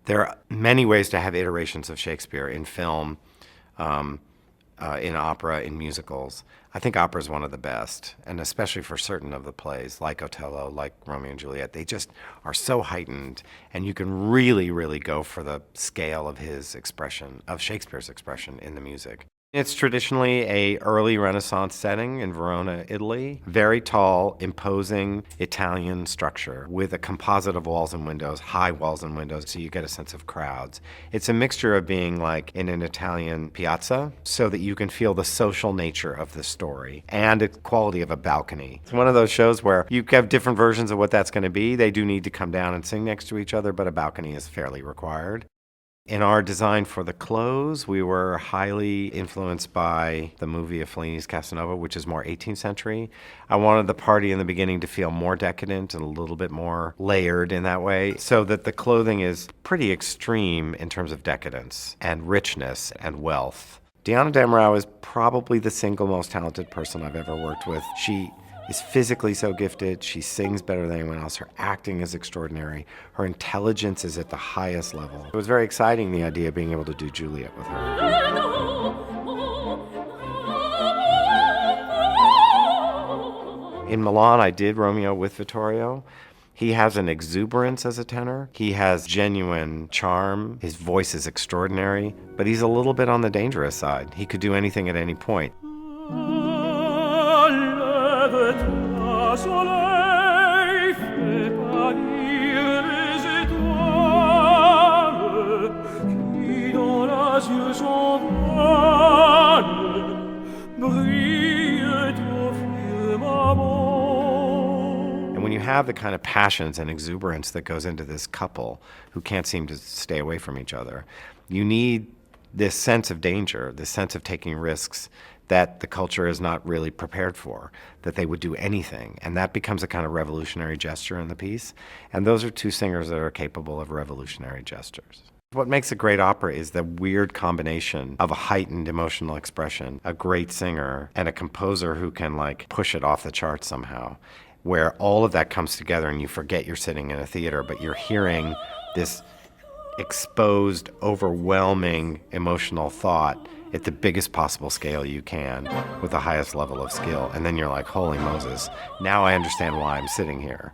There are many ways to have iterations of Shakespeare in film, in opera, in musicals. I think opera is one of the best, and especially for certain of the plays, like Othello, like Romeo and Juliet. They just are so heightened, and you can really, really go for the scale of his expression, of Shakespeare's expression in the music. It's traditionally a early Renaissance setting in Verona, Italy. Very tall, imposing Italian structure with a composite of walls and windows, high walls and windows, so you get a sense of crowds. It's a mixture of being like in an Italian piazza, so that you can feel the social nature of the story and the quality of a balcony. It's one of those shows where you have different versions of what that's going to be. They do need to come down and sing next to each other, but a balcony is fairly required. In our design for the clothes, we were highly influenced by the movie of Fellini's Casanova, which is more 18th century. I wanted the party in the beginning to feel more decadent and a little bit more layered in that way, so that the clothing is pretty extreme in terms of decadence and richness and wealth. Damrau is probably the single most talented person I've ever worked with. She is physically so gifted. She sings better than anyone else. Her acting is extraordinary. Her intelligence is at the highest level. It was very exciting, the idea of being able to do Juliet with her. In Milan, I did Romeo with Vittorio. He has an exuberance as a tenor. He has genuine charm. His voice is extraordinary, but he's a little bit on the dangerous side. He could do anything at any point. And when you have the kind of passions and exuberance that goes into this couple who can't seem to stay away from each other, you need this sense of danger, this sense of taking risks that the culture is not really prepared for, that they would do anything. And that becomes a kind of revolutionary gesture in the piece. And those are two singers that are capable of revolutionary gestures. What makes a great opera is the weird combination of a heightened emotional expression, a great singer, and a composer who can like push it off the charts somehow, where all of that comes together and you forget you're sitting in a theater, but you're hearing this exposed, overwhelming emotional thought at the biggest possible scale you can with the highest level of skill. And then you're like, holy Moses, now I understand why I'm sitting here.